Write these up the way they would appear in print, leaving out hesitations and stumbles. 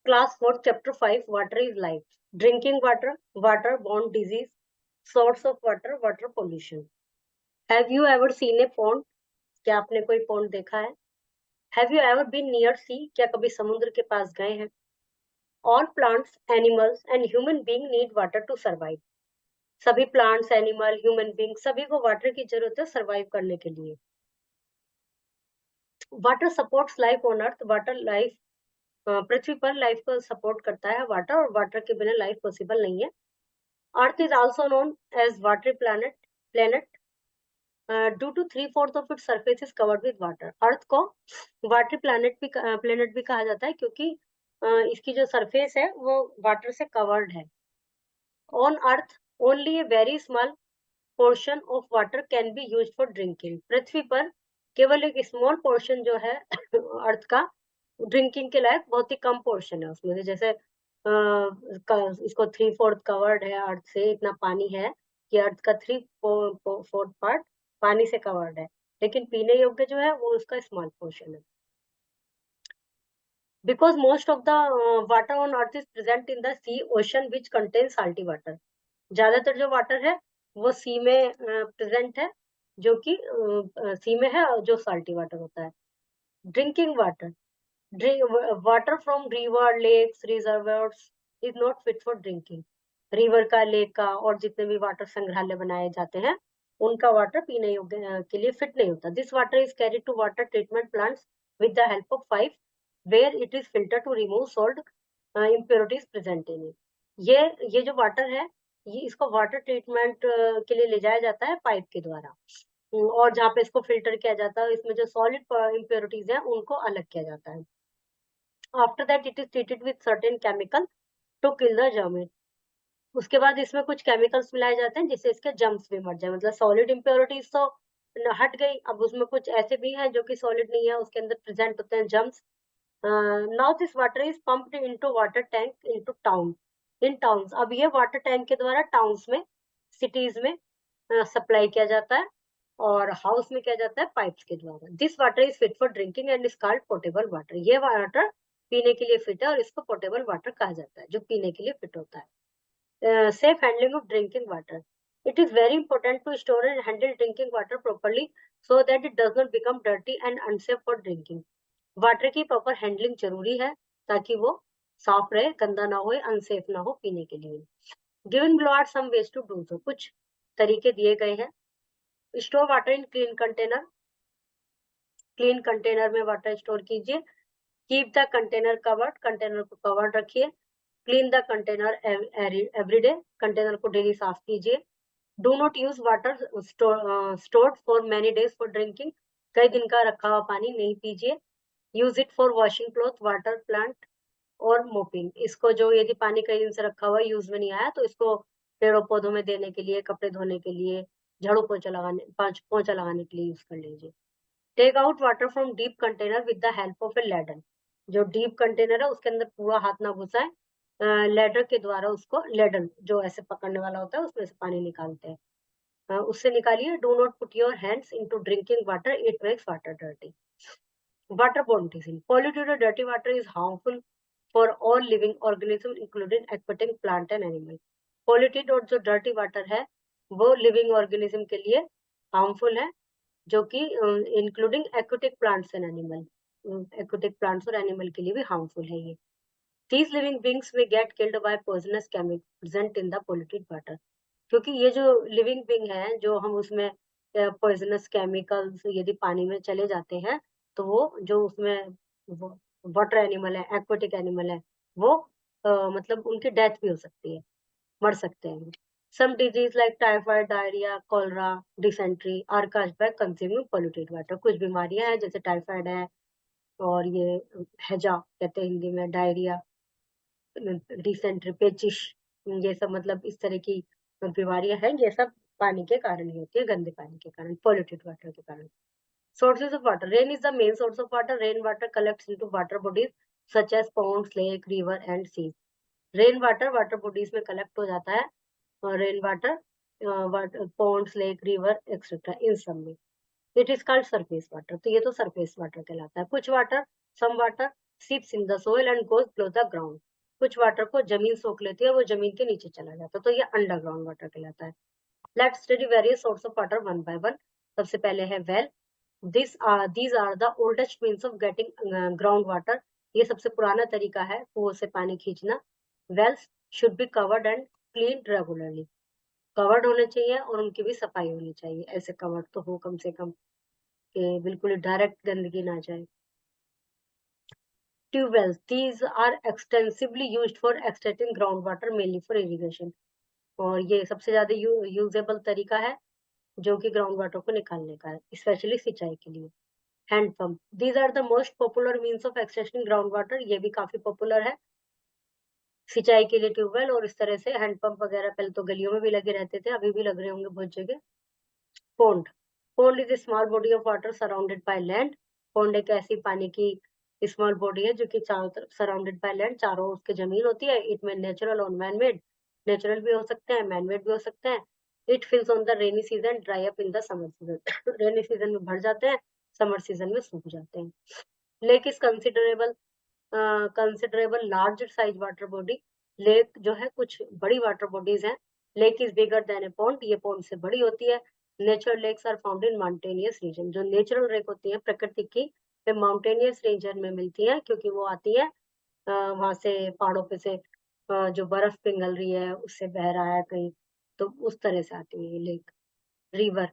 Class 4, Chapter 5, Water is Life. Drinking water, water-borne disease, source of water, water pollution. Have you ever seen a pond? क्या आपने कोई pond देखा है? Have you ever been near sea? क्या कभी समुद्र के पास गए हैं? All plants, animals and human being need water to survive. सभी plants, animal, human being सभी को water की जरूरत है survive करने के लिए. Water supports life on earth. Water life पृथ्वी पर लाइफ को सपोर्ट करता है वाटर, और वाटर के बिना लाइफ पॉसिबल नहीं है. Earth is also known as water planet due to 3/4 of its surface is covered with water. Earth को वाटर प्लेनेट भी कहा जाता है क्योंकि इसकी जो सरफेस है वो वाटर से कवर्ड है. On earth only a very small portion of water can be used for drinking. पृथ्वी पर केवल एक स्मॉल पोर्शन जो है अर्थ का ड्रिंकिंग के लायक बहुत ही कम पोर्शन है उसमें से. जैसे इसको 3/4 कवर्ड है अर्थ से, इतना पानी है कि अर्थ का 3/4 पार्ट पानी से कवर्ड है, लेकिन पीने योग्य जो है वो उसका स्मॉल पोर्शन है. Because most of the water on earth is present in the sea ocean which contain salty water. ज्यादातर जो वाटर है वो सी में प्रेजेंट है, जो कि सी में है, जो साल्टी वाटर होता है. Drinking water, water from river, lakes, reservoirs is not fit for drinking. River का, लेक का और जितने भी वाटर संग्रहालय बनाए जाते हैं उनका वाटर पीने योग्य के लिए फिट नहीं होता. This water is carried to water treatment plants with the help of pipe where it is filter to remove salt impurities present in it. ये जो वाटर है ये इसको वाटर ट्रीटमेंट के लिए ले जाया जाता है पाइप के द्वारा, और जहाँ पे इसको फिल्टर किया जाता है इसमें जो सॉलिड इम्प्योरिटीज है उनको अलग किया जाता है. After that it is treated with certain chemical to kill the germ. उसके बाद इसमें कुछ केमिकल्स मिलाए जाते हैं जिससे इसके जर्म्स भी मर जाए. मतलब सॉलिड इम्प्योरिटीज तो हट गई, अब उसमें कुछ ऐसे भी हैं जो कि सॉलिड नहीं है, उसके अंदर प्रेजेंट होते हैं germs. Now this water is pumped into water tank into town in towns. अब ये वाटर टैंक के द्वारा टाउन्स में, सिटीज में सप्लाई किया जाता है, और हाउस में किया जाता है पाइप्स के द्वारा. This water is fit for drinking and is called portable water. ये वाटर पीने के लिए फिट है और इसको पोर्टेबल वाटर कहा जाता है, जो पीने के लिए फिट होता है. Safe handling of drinking water. It is very important to store and handle drinking water properly so that it does not become dirty and unsafe for drinking. Water की प्रॉपर हैंडलिंग जरूरी है ताकि वो साफ रहे, गंदा ना हो, अनसेफ ना हो पीने के लिए. Given below are some ways to do so. कुछ तरीके दिए गए हैं. Store water in clean container. Clean container में वाटर स्टोर कीजिए. Keep the container covered. Container को कवर्ड रखिए. Clean the container every day. Container को डेली साफ कीजिए. Do not use water stored for many days for drinking. कई दिन का रखा हुआ पानी नहीं पीजिए. Use it for washing cloth, water plant और मोपिंग. इसको जो यदि पानी कई दिन से रखा हुआ यूज में नहीं आया तो इसको पेड़ों पौधों में देने के लिए, कपड़े धोने के लिए, झाड़ू पोछा लगाने के लिए यूज कर लीजिए. Take out water from deep container with the help of a ladder. जो डीप कंटेनर है उसके अंदर पूरा हाथ ना घुसाए, लैडर के द्वारा उसको, लैडर जो ऐसे पकड़ने वाला होता है उसमें से पानी निकालते हैं, उससे निकालिए. Do not put your hands into drinking water, it makes water dirty. Waterborne disease. Polluted or dirty water is harmful for all living organisms including aquatic plant and animal. Polluted और जो dirty water है वो living organism के लिए harmful है, जो कि including aquatic plants and animal. Aquatic plants और animal के लिए भी harmful है ये. These living beings may get killed by poisonous chemicals present in the polluted water. क्योंकि ये जो लिविंग बींग है, जो हम उसमें पॉइजनस केमिकल्स यदि पानी में चले जाते हैं तो वो जो उसमें वाटर एनिमल है, एक्वेटिक एनिमल है, वो मतलब उनकी डेथ भी हो सकती है, मर सकते हैं. Some disease like typhoid, diarrhoea, cholera, dysentery are caused by consuming polluted water. कुछ बीमारियां हैं जैसे टाइफाइड है, और ये हैजा कहते हैं हिंदी में, डायरिया, डिसेंट्री, पेचिश, ये सब मतलब इस तरह की बीमारियां हैं, ये सब पानी के कारण ही होती है, गंदे पानी के कारण, पॉल्यूटेड वाटर के कारण. Sources of water. Rain is the main source of water. Rain water collects into water bodies such as ponds, lake, river and seas. Rain water water bodies में collect हो जाता है, और rain water ponds, lake, river etc. इन सब में. It is called surface water. तो ये तो surface water कहलाता है. कुछ water, some water seeps in the soil and goes below the ground. कुछ वाटर को जमीन सोख लेती है, वो जमीन के नीचे चला जाता है, तो ये अंडरग्राउंड वाटर कहलाता है. Let's study various source of water one by one. सबसे पहले है well. these are the oldest means of getting ground water. ये सबसे पुराना तरीका है कुओं से पानी खींचना. wells should be covered and cleaned regularly. Covered होने चाहिए और उनकी भी सफाई होनी चाहिए. ऐसे कवर्ड तो हो कम से कम कि बिल्कुल डायरेक्ट गंदगी ना जाए. Tube wells, these are extensively used for extracting groundwater mainly for irrigation. और ये सबसे ज्यादा यूजेबल तरीका है जो कि ग्राउंड वाटर को निकालने का है, स्पेशली सिंचाई के लिए. Hand pump, these are the most popular means of extracting ground water. ये भी काफी पॉपुलर है सिंचाई के लिए ट्यूबवेल. और इस तरह से हैंड पंप वगैरह पहले तो गलियों में भी लगे रहते थे, अभी भी लग रहे होंगे बहुत जगह. Pond, pond is a small body of water surrounded by land. Pond एक ऐसी पानी की स्मॉल बॉडी है जो कि चारों तरफ सराउंडेड बाय लैंड, चारों उसके जमीन होती है. इट में नेचुरल और मैन मेड, नेचुरल भी हो सकते हैं, मैन मेड भी हो सकते हैं. It fills on the rainy season, dry up in the summer season. Rainy season में भर जाते हैं, समर सीजन में सूख जाते हैं. Lake is considerable large size water body. Lake जो है कुछ बड़ी वाटर बॉडीज हैं. Lake is bigger than a pond, ये पॉन्ड से बड़ी होती है. Natural lakes are found in mountainous region. जो नेचुरल लेक होती है प्रकृति की, वे माउंटेनियस रीजन में मिलती है क्योंकि वो आती है वहां से पहाड़ों पे से जो बर्फ पिघल रही है उससे बह रहा है कहीं, तो उस तरह से आती है ये लेक. रिवर,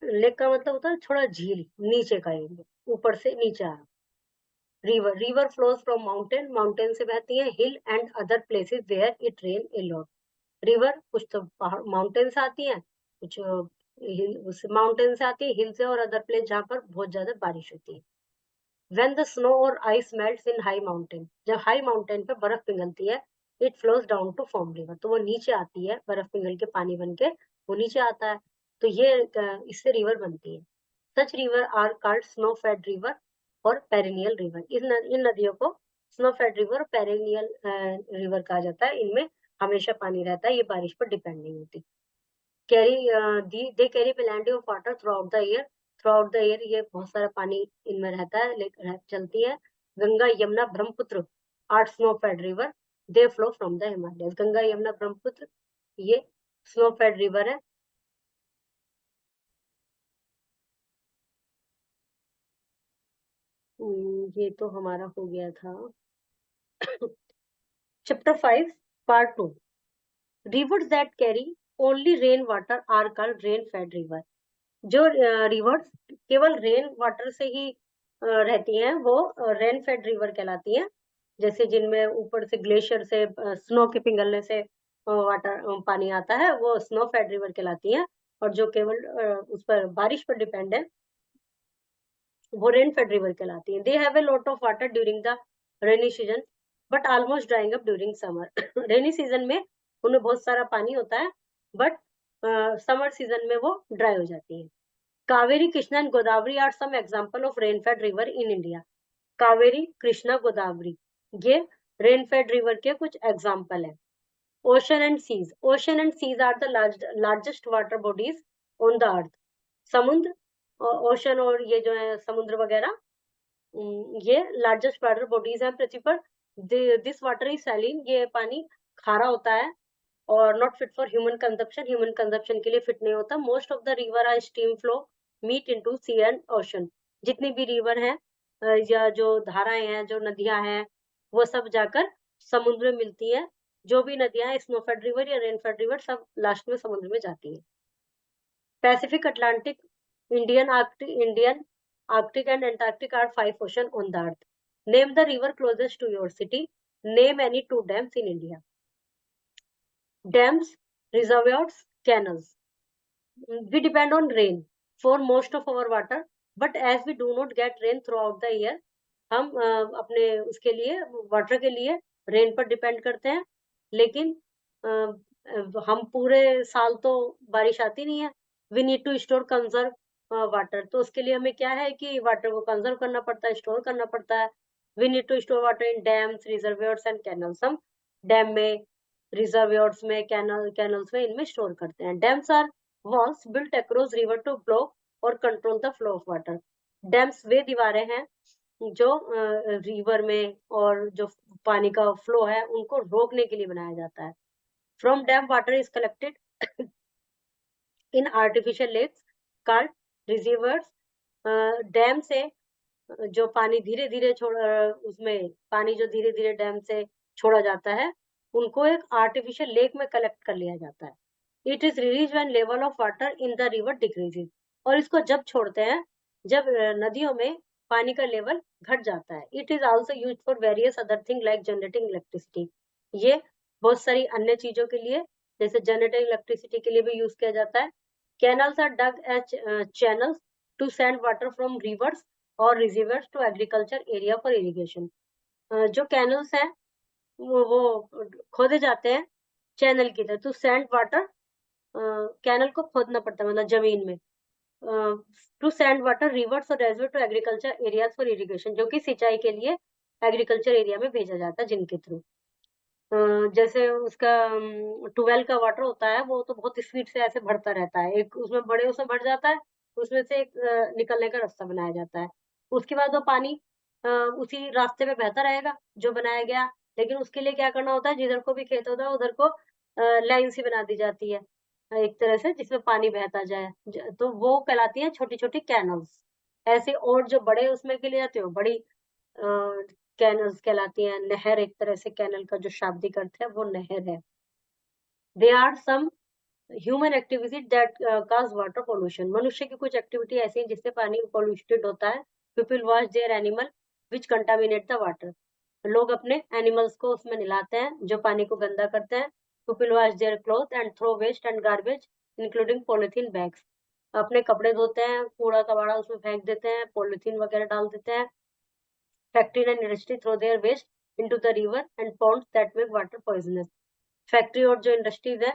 लेक का मतलब होता है थोड़ा झील, नीचे का एरिया, ऊपर से नीचे आ रहा. River, river flows from mountain, mountain से बहती है. Hill and other places where it rain a lot. River कुछ तो पहाड़ माउंटेन से आती है, कुछ माउंटेन से आती है, हिल से, और अदर प्लेस जहाँ पर बहुत ज्यादा बारिश होती है. When the snow or ice melts in high mountain, जब हाई माउंटेन पे बर्फ पिघलती है, it flows down to form river, तो वो नीचे आती है, बर्फ पिघल के पानी बन के वो नीचे आता है, तो ये इससे रिवर बनती है. Such river are called snow fed river और perennial river. इन नदियों को स्नो फेड रिवर और पेरेनियल रिवर कहा जाता है. इनमें हमेशा पानी रहता है, ये बारिश पर डिपेंड नहीं होती. They carry plenty of water throughout the year. Throughout the year ये बहुत सारा पानी इनमें रहता है, चलती है. Ganga Yamuna Brahmaputra are snow fed river, they flow from the Himalaya. Ganga Yamuna Brahmaputra ये स्नो फेड रिवर है. ये तो हमारा हो गया था. Chapter 5 part 2. Rivers that carry only rain water are called rain fed river. जो रिवर्स केवल रेन वाटर से ही रहती हैं वो रेन फेड रिवर कहलाती हैं. जैसे जिनमें ऊपर से ग्लेशियर से स्नो के पिघलने से वाटर पानी आता है, वो स्नो फेड रिवर कहलाती हैं. और जो केवल उस पर बारिश पर डिपेंड है वो रेन फेड रिवर कहलाती है. They have a lot of water during the rainy season but almost drawing up during summer. Rainy season में उनमें बहुत सारा पानी होता है, बट समर सीजन में वो ड्राई हो जाती है. Kaveri, Krishna and Godavari are some example of rain fed river in India. Kaveri, Krishna, Godavari ये रेन फेड रिवर के कुछ एग्जांपल है. Ocean and seas, ocean and seas are the largest water bodies on the earth. समुद्र, ओशन और ये जो है समुद्र वगैरह, ये लार्जेस्ट वाटर बॉडीज हैं पृथ्वी पर. दिस वाटर इज सैलिन, ये पानी खारा होता है और not fit for human consumption, human consumption के लिए फिट नहीं होता. Most of the river or stream flow meet into sea and ocean. जितनी भी रिवर हैं या जो धाराएं हैं, जो नदियां हैं, वो सब जाकर समुद्र में मिलती है. जो भी नदियां हैं, स्नो फेड रिवर या रेन फेड रिवर, सब लास्ट में समुद्र में जाती है. Pacific, Atlantic, Indian Arctic and Antarctic are 5 ocean on the earth. Name the river closest to your city. Name any 2 dams in India. Dams, reservoirs, canals. We depend on rain for most of our water, but as we do not get rain throughout the year, हम अपने उसके लिए water के लिए rain पर depend करते हैं. लेकिन हम पूरे साल तो बारिश आती नहीं है. We need to store conserve water, तो उसके लिए हमें क्या है कि वाटर को कंजर्व करना पड़ता है, स्टोर करना पड़ता है. We need to store water in dams, reservoirs and canals. हम डैम में, रिजर्वियर्स में, कैनल्स में, इनमें स्टोर करते हैं. Dams are walls built across river to block और control the flow of water. Dams वे दीवारें हैं जो रिवर में और जो पानी का फ्लो है उनको रोकने के लिए बनाया जाता है। From dam water is collected in artificial lakes called reservoirs. Dam से जो पानी धीरे धीरे उसमें पानी जो धीरे धीरे डैम से छोड़ा जाता है उनको एक आर्टिफिशियल लेक में कलेक्ट कर लिया जाता है। It is release when level of water in the river decreases. और इसको जब छोड़ते हैं जब नदियों में पानी का लेवल घट जाता है। It is also use for various other thing like generating electricity. ये बहुत सारी अन्य चीजों के लिए जैसे जनरेटिंग इलेक्ट्रिसिटी के लिए भी यूज किया जाता है। Canals are dug as channels to send water from rivers और reservoirs to agriculture area for irrigation. जो कैनल्स हैं वो खोदे जाते हैं चैनल की तरह टू सेंड वाटर। कैनल को खोदना पड़ता है मतलब जमीन में टू सेंड वाटर रिवर्स और reservoir to agriculture areas for irrigation, जो कि सिंचाई के लिए एग्रीकल्चर एरिया में भेजा जाता है जिनके थ्रू। जैसे उसका ट्वेल्व का वाटर होता है वो तो बहुत स्पीड से ऐसे बढ़ता रहता है, एक उसमें बड़े उसमें बढ़ जाता है, उसमें से एक निकलने का रास्ता बनाया जाता है। उसके बाद वो पानी उसी रास्ते में बहता रहेगा जो बनाया गया। लेकिन उसके लिए क्या करना होता है, जिधर को भी खेत होता है उधर को लाइन सी बना दी जाती है एक तरह से जिसमें पानी बहता जाए। तो वो कहलाती है छोटी छोटी कैनल्स। ऐसे और जो बड़े उसमें के लिए जाते हो बड़ी कैनल्स कहलाती हैं। नहर एक तरह से कैनल का जो शाब्दिक अर्थ है वो नहर है। They are some human activity that cause water pollution. मनुष्य की कुछ एक्टिविटी ऐसी है जिससे पानी पोल्यूटेड होता है। People wash there animal which contaminate the water. लोग अपने एनिमल्स को उसमें नहलाते हैं जो पानी को गंदा करते हैं। People wash their cloth and throw waste and garbage including polythene bags. अपने कपड़े धोते हैं, कूड़ा कबाड़ा उसमें फेंक देते हैं, पॉलिथीन वगैरह डाल देते हैं। Factory and industry throw their waste into the river and ponds that make water poisonous. Factory और जो इंडस्ट्रीज है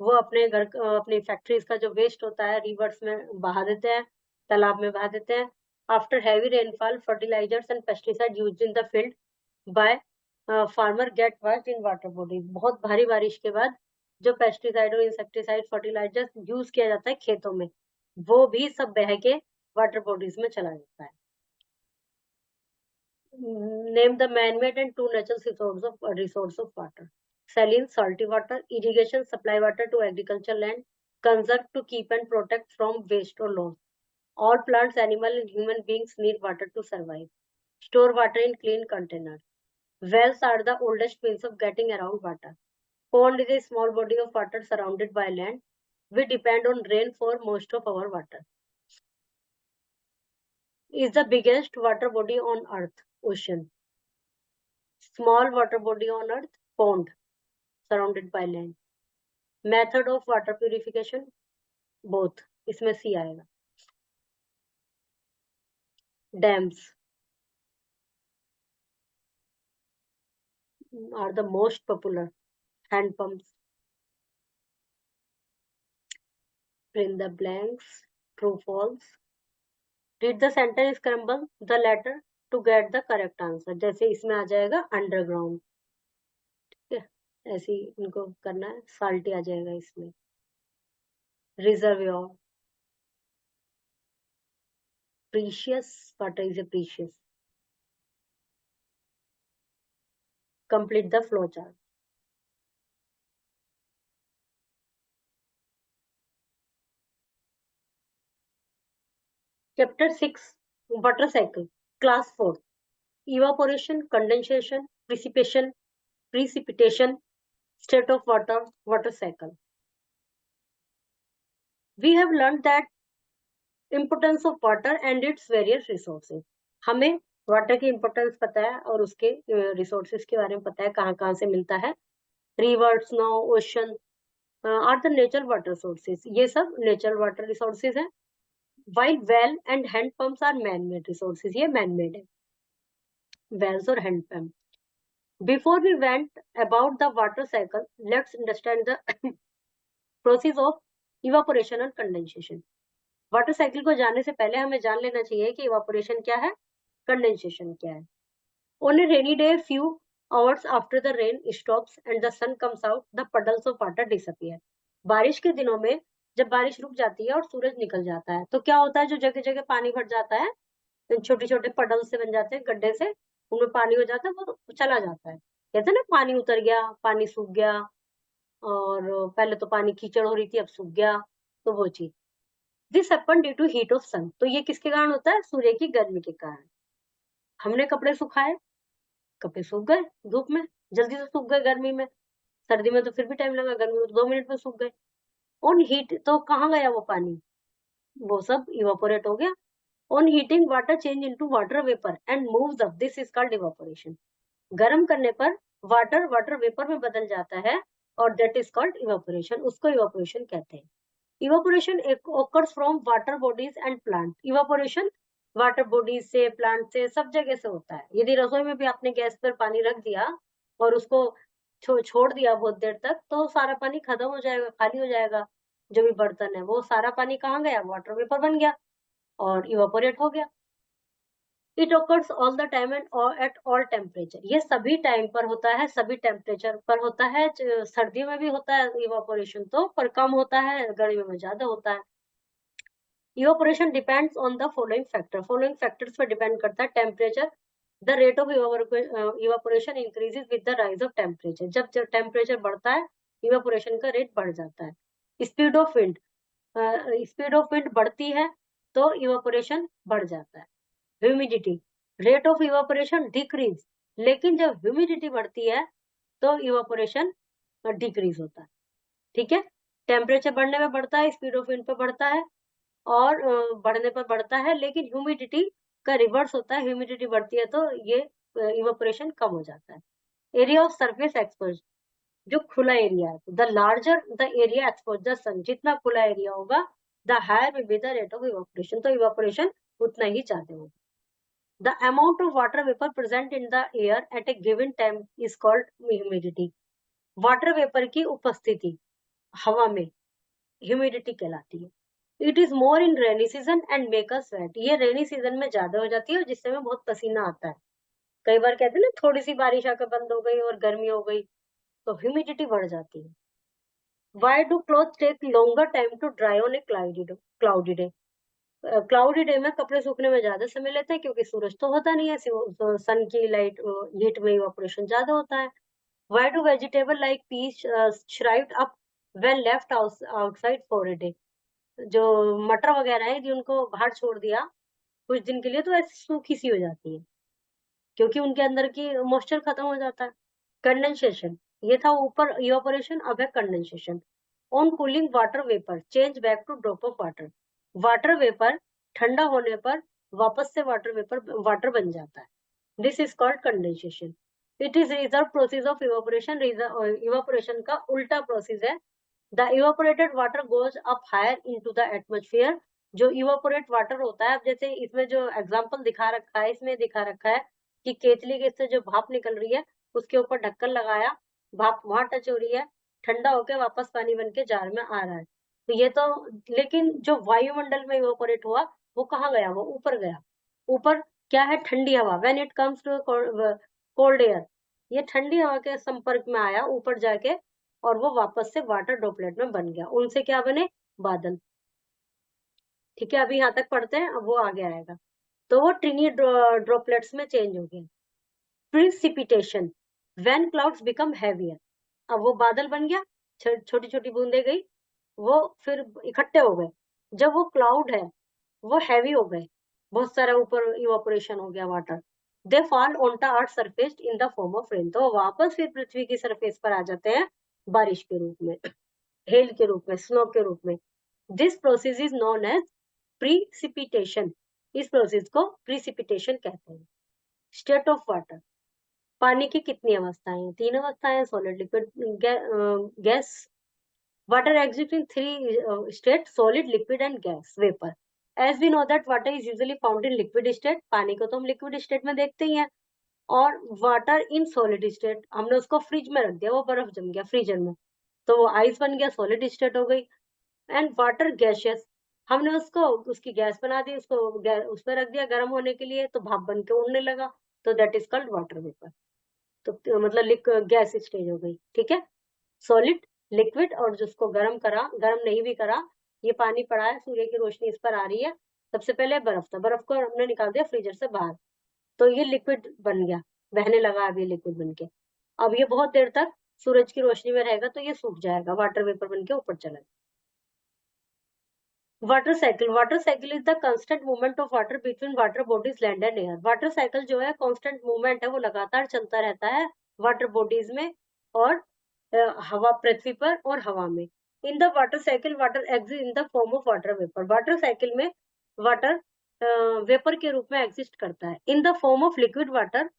वो अपने घर अपनी फैक्ट्रीज का जो वेस्ट होता है रिवर्स में बहा देते हैं, तालाब में बहा देते हैं। After heavy rainfall fertilisers and pesticide used in the field by farmer get washed in water bodies. बहुत भारी बारिश के बाद जो पेस्टिसाइड और इंसेक्टिसाइड फर्टिलाइजर्स यूज किया जाता है खेतों में वो भी सब बह के वाटर बॉडीज में चला जाता है। Name the man-made and two natural resource of water. Saline, salty water, irrigation, supply water to agricultural land, conserve to keep and protect from waste or loss. All plants, animals, and human beings need water to survive. Store water in clean containers. Wells are the oldest means of getting around water. Pond is a small body of water surrounded by land. We depend on rain for most of our water. Is the biggest water body on earth? Ocean. Small water body on earth? Pond, surrounded by land. Method of water purification? Both. इसमें C आएगा. Dams are the most popular. Hand pumps. Fill in the blanks. True, false. Read the sentence, scramble the letter to get the correct answer. जैसे इसमें आ जाएगा underground. ठीक है, ऐसे ही इनको करना है. Salty आ जाएगा इसमें. Reservoir. Precious. Water is a precious. Complete the flow chart. Chapter 6, Water Cycle, Class 4, Evaporation, Condensation, Precipitation, State of Water, Water Cycle. We have learned that importance of water and its various resources. हमें water की importance पता है और उसके resources के बारे में पता है, कहाँ कहाँ से मिलता है. River, snow, ocean are the natural water sources. ये सब नेचुरल वाटर रिसोर्सेज हैं. While well and hand pumps are man-made resources. ये man-made है, wells और hand pump. Before we went about the water cycle, let's understand the process of evaporation and condensation. Water cycle को जानने से पहले हमें जान लेना चाहिए कि इवापोरेशन क्या है, कंडेंसेशन क्या है. On a rainy day, few hours after the rain stops and the sun comes out, the puddles of water disappear. बारिश के दिनों में जब बारिश रुक जाती है और सूरज निकल जाता है तो क्या होता है, जो जगह जगह पानी भर जाता है छोटे छोटे पडल से बन जाते हैं, गड्ढे से, उनमें पानी हो जाता है, वो चला जाता है। कहते हैं ना पानी उतर गया, पानी सूख गया, और पहले तो पानी कीचड़ हो रही थी, अब सूख गया, तो वो चीज। This happen due to heat of sun. तो ये किसके कारण होता है? सूर्य की गर्मी के कारण। हमने कपड़े सुखाए, कपड़े सूख गए धूप में, जल्दी से सूख गए गर्मी में। सर्दी में तो फिर भी टाइम लगा, गर्मी में तो 2 मिनट में सूख गए। ऑन हीट तो कहाँ गया वो पानी? वो सब इवापोरेट हो गया। On heating water change into water vapour and moves up, this is called evaporation. गर्म करने पर वाटर वाटर वेपर में बदल जाता है, और दैट इज कॉल्ड इवापोरेशन, उसको इवापोरेशन कहते हैं। Evaporation occurs from water bodies and plant. Evaporation water bodies से, प्लांट से, सब जगह से होता है। यदि रसोई में भी आपने गैस पर पानी रख दिया और उसको छोड़ दिया बहुत देर तक, तो सारा पानी खत्म हो जाएगा, खाली हो जाएगा। जो भी बर्तन है वो सारा पानी कहाँ गया? वाटर वेपर बन गया और इवापोरेट हो गया। It occurs all the time and at all temperature. ये सभी टाइम पर होता है, सभी टेम्परेचर पर होता है। सर्दियों में भी होता है इवापोरेशन, तो पर कम होता है, गर्मियों में ज्यादा होता है। Evaporation depends on the following factor. Following factors पर डिपेंड करता है। Temperature, the rate of evaporation increases with the rise of temperature. जब टेम्परेचर बढ़ता है, इवापोरेशन का रेट बढ़ जाता है। Speed of wind, speed of wind बढ़ती है तो इवापोरेशन बढ़ जाता है। Humidity, rate of evaporation decrease, लेकिन जब ह्यूमिडिटी बढ़ती है तो इवापोरेशन डिक्रीज होता है। ठीक है, टेम्परेचर बढ़ने में बढ़ता है, स्पीड ऑफ विंड पे बढ़ता है, और बढ़ने पर बढ़ता है, लेकिन ह्यूमिडिटी का रिवर्स होता है। ह्यूमिडिटी बढ़ती है तो ये इवापोरेशन कम हो जाता है। एरिया ऑफ सरफेस एक्सपोज, जो खुला एरिया है, the larger the area expose the sun, जितना खुला एरिया होगा the higher will be the rate of evaporation, तो इवापोरेशन उतना ही ज्यादा होगा। The amount of water vapor present in the air at a given time is called humidity. Water vapour की उपस्थिति हवा में ह्यूमिडिटी कहलाती है। It is more in rainy season and make us sweat. ये रेनी सीजन में ज्यादा हो जाती है और जिससे में बहुत पसीना आता है। कई बार कहते हैं ना, थोड़ी सी बारिश आकर बंद हो गई और गर्मी हो गई, तो ह्यूमिडिटी बढ़ जाती है। Why do clothes take longer time to dry on a cloudy day? Cloudy day में कपड़े सूखने में ज्यादा समय लेते हैं, क्योंकि सूरज तो होता नहीं है, सन की लाइट हीट में इवापोरेशन ज्यादा होता है। Why do vegetable like peas shriveled up when left outside for a day? जो मटर वगैरह है, यदि उनको बाहर छोड़ दिया कुछ दिन के लिए, तो ऐसी सूखी सी हो जाती है, क्योंकि उनके अंदर की मॉइस्चर खत्म हो जाता है। कंडेंसेशन, ये था ऊपर इवापोरेशन, अब है condensation. On cooling water vapour change back to drop of water. Water vapour ठंडा होने पर वापस से वाटर बन जाता है। This is called condensation. It is reverse process of evaporation. Evaporation का उल्टा प्रोसेस है। The evaporated water goes up higher into the atmosphere. जो इवापोरेट वाटर होता है, अब जैसे इसमें जो एग्जांपल दिखा रखा है, इसमें दिखा रखा है कि केतली के से जो भाप निकल रही है, उसके ऊपर ढक्कन लगाया, भाप वहां टच हो रही है, ठंडा होकर वापस पानी बन के जार में आ रहा है। तो ये तो, लेकिन जो वायुमंडल में इवापोरेट हुआ वो कहाँ गया? वो ऊपर गया। ऊपर क्या है? ठंडी हवा। When it comes to cold air, ये ठंडी हवा के संपर्क में आया ऊपर जाके, और वो वापस से वाटर ड्रॉपलेट में बन गया। उनसे क्या बने? बादल। ठीक है, अभी यहाँ तक पढ़ते हैं, अब वो आगे आएगा। तो वो टिनी ड्रॉपलेट्स में चेंज हो गया। Precipitation, when clouds become heavier. अब वो बादल बन गया, छोटी छोटी बूंदे गई, वो फिर इकट्ठे हो गए। जब वो क्लाउड है वो हैवी हो गए, बहुत सारा ऊपर इवापोरेशन हो गया water, they fall on the earth surface in the form of rain. तो वापस फिर पृथ्वी की सरफेस पर आ जाते हैं बारिश के रूप में, हेल के रूप में, स्नो के रूप में। This process is known as precipitation. इस प्रोसेस को प्रीसिपिटेशन कहते हैं। स्टेट ऑफ वाटर, पानी की कितनी अवस्थाएं हैं? 3 अवस्थाएं, solid, liquid, gas. Water exist in 3 state, solid, liquid and gas, vapour. As we know that water is usually found in liquid state. पानी को तो हम लिक्विड स्टेट में देखते ही हैं। और वाटर इन सॉलिड स्टेट, हमने उसको फ्रिज में रख दिया, वो बर्फ जम गया फ्रीजर में, तो वो आइस बन गया, सॉलिड स्टेट हो गई। एंड वाटर गैसियस, हमने उसको, उसकी गैस बना दी, उसको उसमें रख दिया गर्म होने के लिए, तो भाप बन के उड़ने लगा, तो that is called water vapour. तो मतलब गैस स्टेज हो गई। ठीक है, सॉलिड, लिक्विड, और जिसको गर्म करा, गर्म नहीं भी करा, ये पानी पड़ा है, सूर्य की रोशनी इस पर आ रही है, सबसे पहले बर्फ था, बर्फ को हमने निकाल दिया फ्रीजर से बाहर, तो ये लिक्विड बन गया, बहने लगा अब ये लिक्विड बन के। अब ये बहुत देर तक सूरज की रोशनी में रहेगा तो ये सूख जाएगा, वाटर वेपर बन के ऊपर चला जाएगा। Water cycle is the constant movement of water between water bodies land and air. Water cycle जो है कांस्टेंट मूवमेंट है, वो लगातार चलता रहता है वाटर बॉडीज में और हवा, पृथ्वी पर और हवा में। In the water cycle water exist in the form of water vapour. Water cycle में वाटर वेपर के रूप में एग्जिस्ट करता है in the form of liquid water,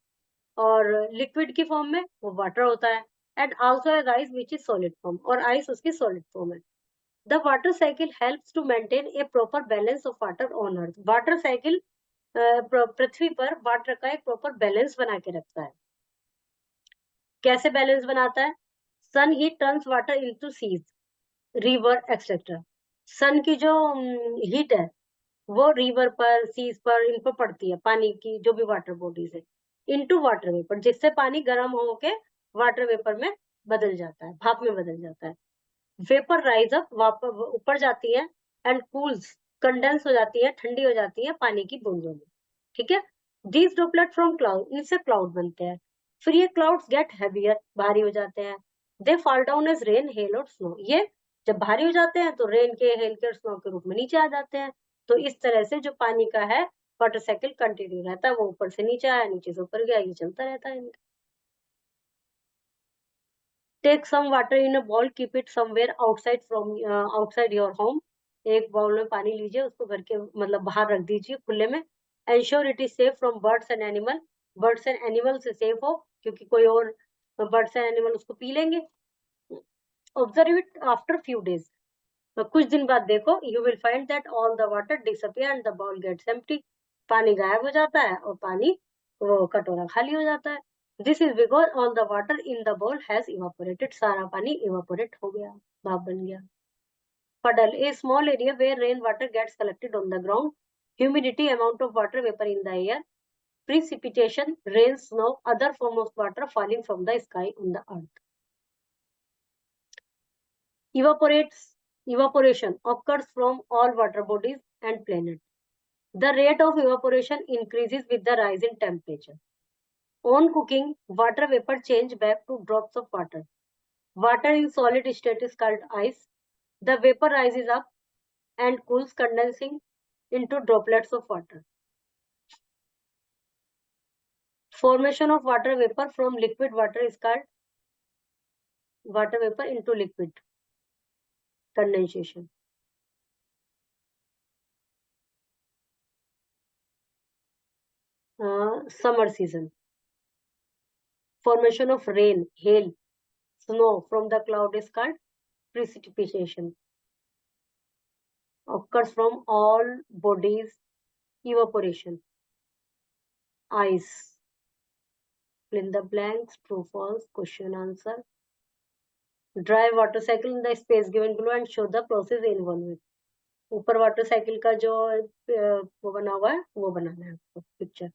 और लिक्विड की फॉर्म में वो वाटर होता है, and also as ice which is solid form, और आइस उसकी सॉलिड फॉर्म है। The water cycle helps to maintain a proper balance of water on earth. Water cycle पृथ्वी पर वाटर का एक प्रॉपर बैलेंस बना के रखता है। कैसे बैलेंस बनाता है? Sun heat turns water into seas, river etcetera. Sun की जो हीट है वो रिवर पर, सीज पर, इन पर पड़ती है, पानी की जो भी वाटर बॉडीज है, इनटू वाटर वेपर, जिससे पानी गर्म होके वाटर वेपर में बदल जाता है, भाप में बदल जाता है। वेपर राइज अप, वापर ऊपर जाती है, एंड कूल्स, कंडेंस हो जाती है, ठंडी हो जाती है पानी की बूंदों में। ठीक है, दीज ड्रॉपलेट फ्रॉम क्लाउड, इनसे क्लाउड बनते हैं। फिर ये क्लाउड्स गेट हैवियर, भारी हो जाते हैं। They fall down as rain, hail और स्नो। ये जब भारी हो जाते हैं तो रेन के, हेल के और स्नो के रूप में नीचे आ जाते हैं। तो इस तरह से जो पानी का है वाटर साइकिल कंटिन्यू रहता है, वो ऊपर से नीचे आया, नीचे से ऊपर गया, ये चलता रहता है। Take some water in a bowl, keep it somewhere outside from outside your home. एक बाउल में पानी लीजिए, उसको घर के मतलब बाहर रख दीजिए खुले में। Ensure it is safe from birds and animal, birds and animal से सेफ हो, क्योंकि कोई और बर्ड्स एंड एनिमल उसको पी लेंगे। Observe it after few days, कुछ दिन बाद देखो, you will find that all the water disappear and the bowl gets empty. पानी गायब हो जाता है और पानी, वो कटोरा खाली हो जाता है। This is because all the water in the bowl has evaporated, सारा पानी इवापोरेट हो गया, भाप बन गया। Puddle, a small area where rainwater gets collected on the ground. Humidity, amount of water vapor in the air. Precipitation, rain, snow, other form of water falling from the sky on the earth. Evaporation occurs from all water bodies and planet. The rate of evaporation increases with the rise in temperature. On cooking, water vapor change back to drops of water. Water in solid state is called ice. The vapor rises up and cools, condensing into droplets of water. Formation of water vapor from liquid water is called water vapor into liquid, condensation. Summer season. Formation of rain, hail, snow from the cloud is called precipitation. Occurs from all bodies. Evaporation. Ice. Fill in the blanks, true, false, question, answer. Dry water cycle in the space given below and show the process in 1 week. ऊपर water cycle का जो वो बना हुआ है वो बनाना है आपको पिक्चर।